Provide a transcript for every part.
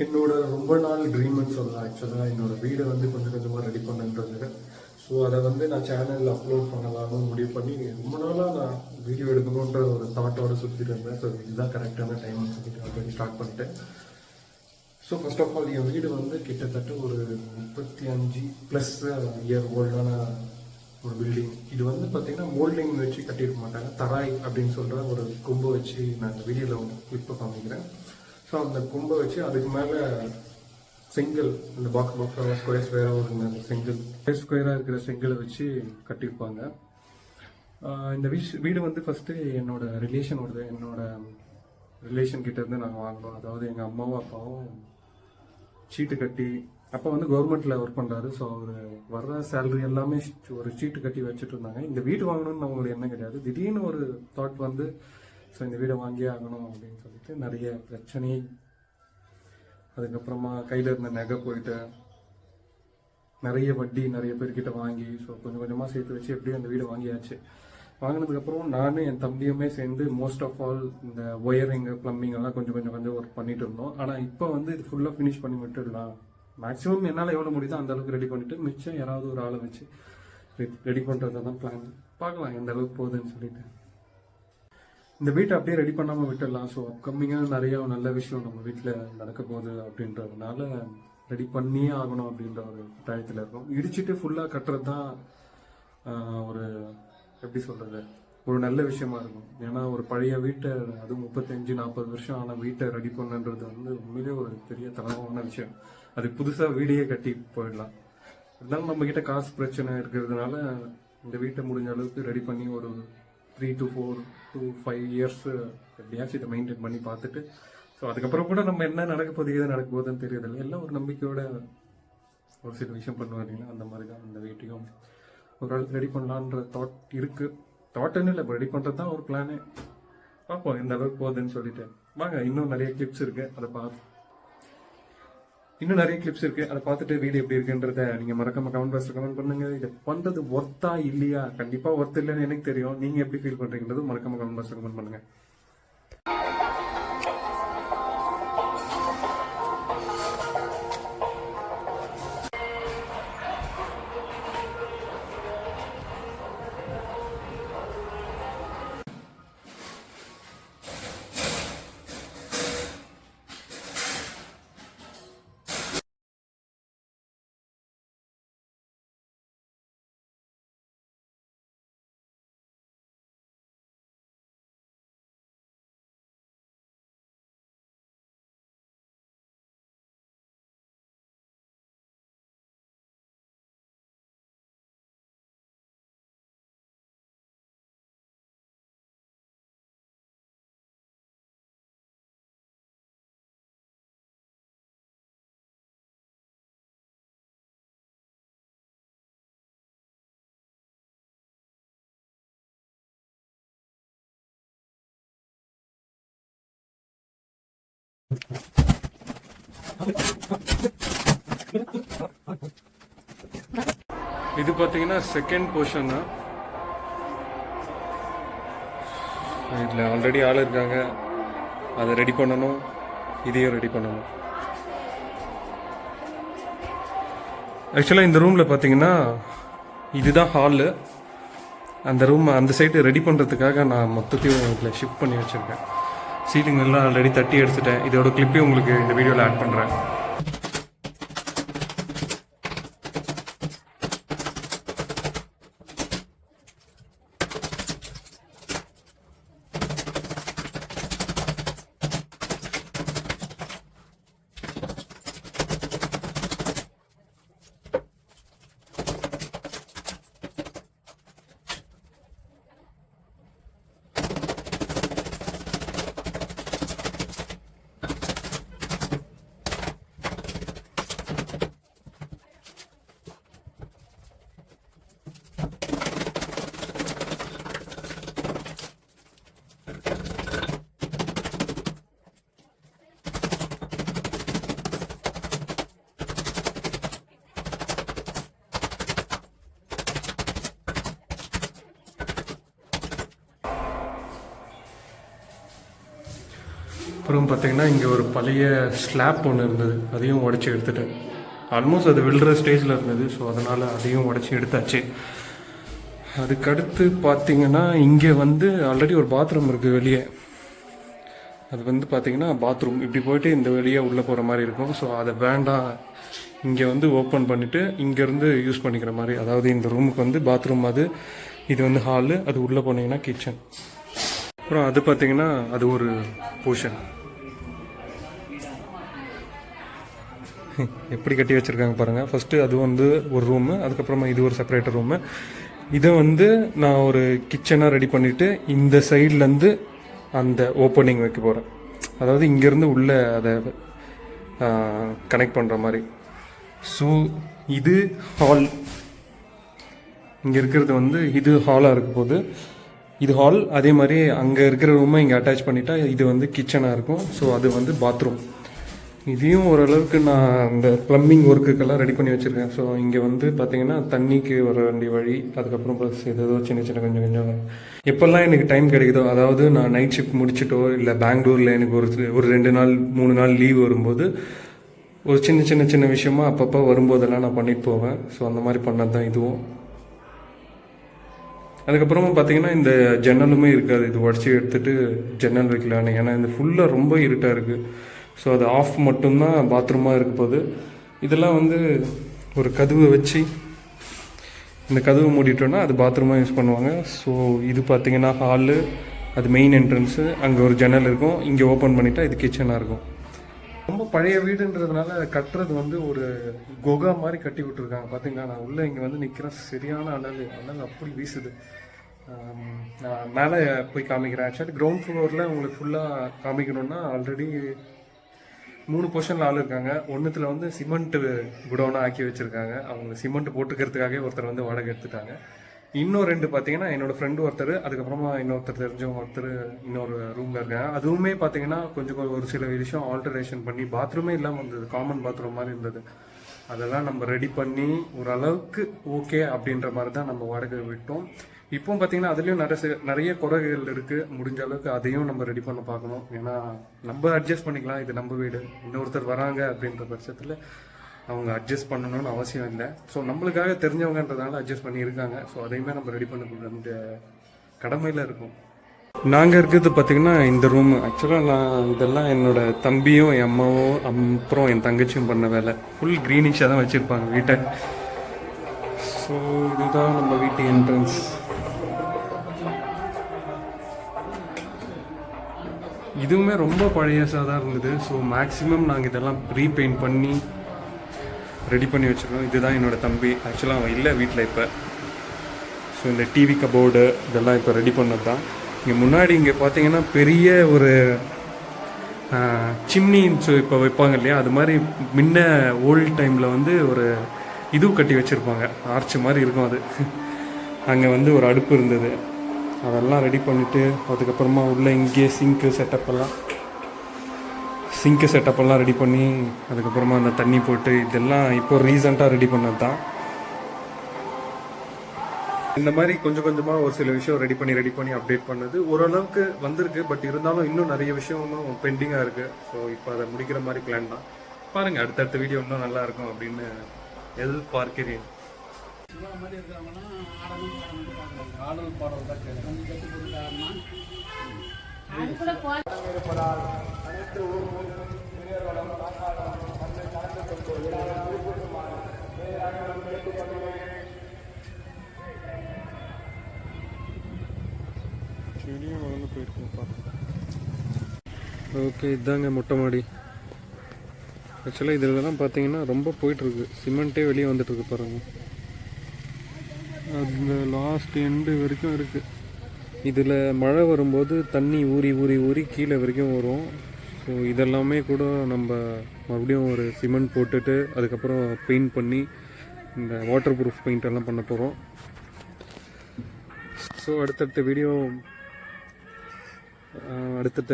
என்னோட ரொம்ப நாள் ட்ரீம்னு சொல்லலாம். ஆக்சுவலாக என்னோட வீடை வந்து கொஞ்சம் கொஞ்சமாக ரெடி பண்ணுன்றது. ஸோ அதை வந்து நான் சேனலில் அப்லோட் பண்ணலாம்னு முடிவு பண்ணி ரொம்ப நாளாக நான் வீடியோ எடுக்கணுன்ற ஒரு தாட்டோடு சுற்றிட்டு இருந்தேன். ஸோ இதுதான் கரெக்டான டைம்னு சொல்லிட்டு ஆல்ரெடி ஸ்டார்ட் பண்ணிட்டேன். ஸோ ஃபர்ஸ்ட் ஆஃப் ஆல் என் வீடு வந்து கிட்டத்தட்ட ஒரு 35+ இயர் ஓல்டான ஒரு பில்டிங். இது வந்து பார்த்தீங்கன்னா மோல்டிங் வச்சு கட்டியிருக்க மாட்டாங்க, தராய் அப்படின்னு சொல்கிற ஒரு கொம்பை வச்சு நான் இந்த வீடியோவில் கிளிப்பை காமிக்கிறேன். ஸோ அந்த கொம்பை வச்சு அதுக்கு மேலே செங்கல், இந்த பாக்ஸ் ஸ்கொயராக ஒரு செங்கல் ஸ்கொயராக இருக்கிற செங்கலை வச்சு கட்டியிருப்பாங்க. இந்த வீடு வந்து ஃபஸ்ட்டு என்னோட ரிலேஷன் கிட்ட இருந்து நாங்கள் வாங்கினோம். அதாவது எங்கள் அம்மாவும் அப்பாவும் சீட்டு கட்டி, அப்போ வந்து கவர்மெண்ட்டில் ஒர்க் பண்ணுறாரு. ஸோ அவர் வர்ற சேலரி எல்லாமே ஒரு சீட்டு கட்டி வச்சுட்டு இருந்தாங்க. இந்த வீடு வாங்கணும்னு அவங்களுக்கு என்ன கிடையாது. திடீர்னு ஒரு தாட் வந்து, ஸோ இந்த வீடை வாங்கியே ஆகணும் அப்படின்னு சொல்லிட்டு நிறைய பிரச்சனை, அதுக்கப்புறமா கையில் இருந்த நகை போயிட்டு நிறைய வட்டி நிறைய பேர்கிட்ட வாங்கி, ஸோ கொஞ்சம் கொஞ்சமாக சேர்த்து வச்சு எப்படியும் அந்த வீடை வாங்கியாச்சு. வாங்கினதுக்கப்புறம் நானும் என் தம்பியுமே சேர்ந்து மோஸ்ட் ஆஃப் ஆல் இந்த ஒயரிங் பிளம்பிங் எல்லாம் கொஞ்சம் ஒர்க் பண்ணிட்டு இருந்தோம். ஆனால் இப்போ வந்து இது ஃபுல்லாக ஃபினிஷ் பண்ணி விட்டுடலாம், மேக்ஸிமம் என்னால் எவ்வளோ முடியுதோ அந்த அளவுக்கு ரெடி பண்ணிட்டு மிச்சம் யாராவது ஒரு ஆளை வச்சு ரெடி பண்ணுறது தான் பிளான். பார்க்கலாம் எந்த அளவுக்கு போகுதுன்னு சொல்லிட்டு. இந்த வீட்டை அப்படியே ரெடி பண்ணாமல் விட்டுடலாம். ஸோ அப்கமிங்காக நிறைய நல்ல விஷயம் நம்ம வீட்டில் நடக்க போகுது அப்படின்றதுனால ரெடி பண்ணியே ஆகணும் அப்படின்ற ஒரு கட்டாயத்தில் இருக்கும். இடிச்சுட்டு ஃபுல்லாக கட்டுறது தான் ஒரு எப்படி சொல்கிறது, ஒரு நல்ல விஷயமா இருக்கும். ஏன்னா ஒரு பழைய வீட்டை, அதுவும் 35-40 வருஷம் ஆன வீட்டை ரெடி பண்ணுன்றது வந்து உண்மையிலே ஒரு பெரிய தரமான விஷயம். அது புதுசாக வீடையே கட்டி போயிடலாம். இருந்தாலும் நம்மக்கிட்ட காசு பிரச்சனை இருக்கிறதுனால இந்த வீட்டை முடிஞ்ச அளவுக்கு ரெடி பண்ணி ஒரு 3 to 4 to 5 இயர்ஸ் எப்படியாச்சும் இதை மெயின்டைன் பண்ணி பார்த்துட்டு, ஸோ அதுக்கப்புறம் கூட நம்ம என்ன நடக்க போகுது எது நடக்க போகுதுன்னு தெரியறதில்லை. எல்லாம் ஒரு நம்பிக்கையோட ஒரு சில விஷயம் பண்ணுவாங்க. அந்த மாதிரி தான் இந்த வீட்டையும் ஒரு அளவுக்கு ரெடி பண்ணலான்ற தாட் இருக்குது. தாட்டுன்னு இல்லை, இப்போ ரெடி பண்ணுறது தான் ஒரு பிளானே. பார்ப்போம் எந்த அளவுக்கு போகுதுன்னு சொல்லிட்டு. வாங்க, இன்னும் நிறைய கிளிப்ஸ் இருக்குது, அதை பார்த்துட்டு வீடியோ எப்படி இருக்குன்றத நீங்கள் மறக்காம கமெண்ட் பாக்ஸில் கமெண்ட் பண்ணுங்க. இதை பண்ணுறது ஒர்த்தா இல்லையா? கண்டிப்பாக ஒர்த் இல்லைன்னு எனக்கு தெரியும். நீங்கள் எப்படி ஃபீல் பண்ணுறீங்கிறது மறக்காம கமெண்ட் பாக்ஸில் கமெண்ட் பண்ணுங்க. இது பார்த்தீங்கன்னா செகண்ட் போர்ஷன் தான். இதில் ஆல்ரெடி ஆள் இருக்காங்க, அதை ரெடி பண்ணணும், இதையும் ரெடி பண்ணணும். ஆக்சுவலாக இந்த ரூமில் பார்த்தீங்கன்னா இதுதான் ஹாலு. அந்த ரூம் அந்த சைடு ரெடி பண்ணுறதுக்காக நான் மொத்தத்தையும் இதில் ஷிஃப்ட் பண்ணி வச்சுருக்கேன். சீலிங் எல்லாம் ஆல்ரெடி தட்டி எடுத்துட்டேன். இதோட கிளிப்பையும் உங்களுக்கு இந்த வீடியோவில் ஆட் பண்ணுறேன். அப்புறம் பார்த்தீங்கன்னா இங்கே ஒரு பழைய ஸ்லாப் ஒன்று இருந்தது, அதையும் உடச்சி எடுத்துட்டேன். ஆல்மோஸ்ட் அது விழுற ஸ்டேஜில் இருந்தது, ஸோ அதனால் அதையும் உடச்சி எடுத்தாச்சு. அதுக்கடுத்து பார்த்தீங்கன்னா இங்கே வந்து ஆல்ரெடி ஒரு பாத்ரூம் இருக்குது வெளியே. அது வந்து பார்த்தீங்கன்னா பாத்ரூம் இப்படி போயிட்டு இந்த வெளியே உள்ளே போகிற மாதிரி இருக்கும். ஸோ அதை வேண்டாம், இங்கே வந்து ஓப்பன் பண்ணிவிட்டு இங்கேருந்து யூஸ் பண்ணிக்கிற மாதிரி, அதாவது இந்த ரூமுக்கு வந்து பாத்ரூம், அது இது வந்து ஹாலு, அது உள்ளே போனீங்கன்னா கிச்சன். அப்புறம் அது பார்த்தீங்கன்னா அது ஒரு போர்ஷன் எப்படி கட்டி வச்சுருக்காங்க பாருங்கள். ஃபஸ்ட்டு அது வந்து ஒரு ரூமு, அதுக்கப்புறமா இது ஒரு செப்பரேட் ரூமு. இதை வந்து நான் ஒரு கிச்சனாக ரெடி பண்ணிவிட்டு இந்த சைட்லேருந்து அந்த ஓப்பனிங் வைக்க போகிறேன். அதாவது இங்கேருந்து உள்ளே அதை கனெக்ட் பண்ணுற மாதிரி. ஸோ இது ஹால், இங்கே இருக்கிறது வந்து இது ஹாலாக இருக்க போது, இது ஹால். அதே மாதிரி அங்கே இருக்கிற ரூமை இங்கே அட்டாச் பண்ணிட்டா இது வந்து கிச்சனாக இருக்கும். ஸோ அது வந்து பாத்ரூம். இதையும் ஓரளவுக்கு நான் இந்த ப்ளம்பிங் ஒர்க்குக்கெல்லாம் ரெடி பண்ணி வச்சுருக்கேன். ஸோ இங்கே வந்து பார்த்தீங்கன்னா தண்ணிக்கு வர வேண்டிய வழி, அதுக்கப்புறம் ப்ளஸ் ஏதோ சின்ன சின்ன கொஞ்சம் எப்போல்லாம் எனக்கு டைம் கிடைக்குதோ, அதாவது நான் நைட் ஷிஃப்ட் முடிச்சுட்டோ இல்லை பெங்களூரில் எனக்கு ஒரு 2 நாள் 3 நாள் லீவ் வரும்போது ஒரு சின்ன விஷயமா அப்பப்போ வரும்போதெல்லாம் நான் பண்ணிட்டு போவேன். ஸோ அந்த மாதிரி பண்ணது தான் இதுவும். அதுக்கப்புறமா பார்த்தீங்கன்னா இந்த ஜன்னலுமே இருக்காது, இது உடச்சி எடுத்துகிட்டு ஜன்னல் வைக்கலான்னு. ஏன்னா இந்த ஃபுல்லாக ரொம்ப இருட்டாக இருக்குது. ஸோ அது ஆஃப் மட்டும்தான் பாத்ரூமாக இருக்க போது. இதெல்லாம் வந்து ஒரு கதவை வச்சு இந்த கதவு மூடிட்டோன்னா அது பாத்ரூமாக யூஸ் பண்ணுவாங்க. ஸோ இது பார்த்திங்கன்னா ஹாலு, அது மெயின் என்ட்ரன்ஸு, அங்கே ஒரு ஜன்னல் இருக்கும், இங்கே ஓப்பன் பண்ணிட்டா இது கிச்சனாக இருக்கும். ரொம்ப பழைய வீடுன்றதுனால கட்டுறது வந்து ஒரு குகா மாதிரி கட்டி விட்டுருக்காங்க. பார்த்தீங்கன்னா நான் உள்ளே இங்கே வந்து நிற்கிறேன், சரியான அனல் அப்படி வீசுது. நான் மேலே போய் காமிக்கிறேன். ஆக்சுவலி கிரவுண்ட் ஃப்ளோரில் உங்களுக்கு ஃபுல்லாக காமிக்கணுன்னா ஆல்ரெடி 3 போர்ஷனில் ஆள் இருக்காங்க. ஒன்றுத்தில் வந்து சிமெண்ட்டு குடோனாக ஆக்கி வச்சுருக்காங்க. அவங்க சிமெண்ட் போட்டுக்கிறதுக்காகவே ஒருத்தர் வந்து வாடகை எடுத்துட்டாங்க. இன்னும் 2 பார்த்தீங்கன்னா என்னோடய ஃப்ரெண்டு ஒருத்தர், அதுக்கப்புறமா இன்னொருத்தர் தெரிஞ்சவங்க ஒருத்தர் இன்னொரு ரூமில் இருக்காங்க. அதுவுமே பார்த்தீங்கன்னா கொஞ்சம் ஒரு சில விஷயம் ஆல்டரேஷன் பண்ணி, பாத்ரூமே இல்லாமல் இருந்தது, காமன் பாத்ரூம் மாதிரி இருந்தது. அதெல்லாம் நம்ம ரெடி பண்ணி ஓரளவுக்கு ஓகே அப்படின்ற மாதிரி தான் நம்ம வாடகை விட்டோம். இப்போ பார்த்தீங்கன்னா அதுலேயும் நிறைய குறைகள் இருக்குது. முடிஞ்ச அளவுக்கு அதையும் நம்ம ரெடி பண்ண பார்க்கணும். ஏன்னா நம்ம அட்ஜஸ்ட் பண்ணிக்கலாம், இது நம்ம வீடு. இன்னொருத்தர் வராங்க அப்படின்ற பட்சத்தில் அவங்க அட்ஜஸ்ட் பண்ணணும்னு அவசியம் இல்லை. ஸோ நம்மளுக்காக தெரிஞ்சவங்கன்றதுனால அட்ஜஸ்ட் பண்ணி இருக்காங்க. ஸோ அதையுமே நம்ம ரெடி பண்ண வேண்டிய கடமையில் இருக்கும். நாங்கள் இருக்கிறது பார்த்திங்கன்னா இந்த ரூம். ஆக்சுவலாக நான் இதெல்லாம் என்னோடய தம்பியும் என் அம்மாவும் அப்புறம் என் தங்கச்சியும் பண்ண வேலை. ஃபுல் க்ரீனிஷாக தான் வச்சுருப்பாங்க வீட்டை. ஸோ இதுதான் நம்ம வீட்டு என்ட்ரன்ஸ். இதுவுமே ரொம்ப பழையசாக தான் இருந்தது. ஸோ மேக்ஸிமம் நாங்கள் இதெல்லாம் ரீபெயிண்ட் பண்ணி ரெடி பண்ணி வச்சுருக்கோம். இதுதான் என்னோடய தம்பி. ஆக்சுவலாக அவன் இல்லை வீட்டில் இப்போ. ஸோ இந்த டிவி கபோர்டு இதெல்லாம் இப்போ ரெடி பண்ணது தான். இங்கே முன்னாடி இங்கே பார்த்தீங்கன்னா பெரிய ஒரு சிம்னின்னு இப்போ வைப்பாங்க இல்லையா, அது மாதிரி முன்ன ஓல்டு டைமில் வந்து ஒரு இது கட்டி வச்சுருப்பாங்க, ஆர்ச் மாதிரி இருக்கும். அது அங்கே வந்து ஒரு அடுப்பு இருந்தது, அதெல்லாம் ரெடி பண்ணிவிட்டு அதுக்கப்புறமா உள்ளே இங்கே சிங்க்கு செட்டப்பெல்லாம் ரெடி பண்ணி அதுக்கப்புறமா அந்த தண்ணி போட்டு இதெல்லாம் இப்போ ரீசெண்டாக ரெடி பண்ணது தான். இந்த மாதிரி கொஞ்சம் கொஞ்சமாக ஒரு சில விஷயம் ரெடி பண்ணி அப்டேட் பண்ணது ஓரளவுக்கு வந்திருக்கு. பட் இருந்தாலும் இன்னும் நிறைய விஷயம் இன்னும் பெண்டிங்காக இருக்குது. ஸோ இப்போ அதை முடிக்கிற மாதிரி பிளான் தான். பாருங்கள், அடுத்தடுத்த வீடியோ இன்னும் நல்லா இருக்கும் அப்படின்னு எதிர்பார்க்கிறேன். செடியும் வளர்ந்து போயிருக்குப்பா. ஓகே, இதாங்க மொட்டை மாடி. ஆக்சுவலாக இதில் தான் பார்த்தீங்கன்னா ரொம்ப போயிட்டுருக்கு, சிமெண்ட்டே வெளியே வந்துட்டுருக்கு பாருங்கள். அந்த லாஸ்ட் எண்டு வரைக்கும் இருக்குது. இதில் மழை வரும்போது தண்ணி ஊறி கீழே வரைக்கும் வரும். ஸோ இதெல்லாமே கூட நம்ம மறுபடியும் ஒரு சிமெண்ட் போட்டுட்டு அதுக்கப்புறம் பெயிண்ட் பண்ணி இந்த வாட்டர் ப்ரூஃப் பெயிண்ட் எல்லாம் பண்ண போகிறோம். ஸோ அடுத்தடுத்த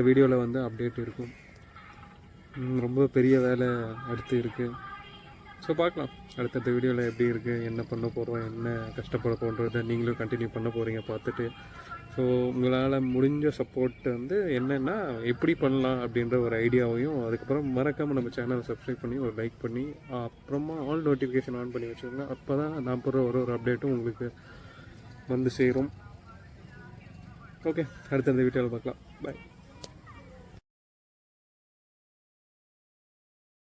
வீடியோவில் வந்து அப்டேட் இருக்கும். ரொம்ப பெரிய வேலை அடுத்து இருக்குது. ஸோ பார்க்கலாம் அடுத்தடுத்த வீடியோவில் எப்படி இருக்குது, என்ன பண்ண போகிறோம், என்ன கஷ்டப்பட போன்றதை நீங்களும் கண்டினியூ பண்ண போகிறீங்க பார்த்துட்டு. ஸோ ஸோ உங்களால் முடிஞ்ச சப்போர்ட் வந்து என்னென்னா எப்படி பண்ணலாம் அப்படின்ற ஒரு ஐடியாவையும், அதுக்கப்புறம் மறக்காமல் நம்ம சேனலை சப்ஸ்கிரைப் பண்ணி ஒரு லைக் பண்ணி அப்புறமா ஆல் நோட்டிஃபிகேஷன் ஆன் பண்ணி வச்சுக்கோங்க. அப்போ தான் நான் போடுற ஒரு அப்டேட்டும் உங்களுக்கு வந்து சேரும். ஓகே, அடுத்த இந்த வீடியோவில் பார்க்கலாம். பாய்.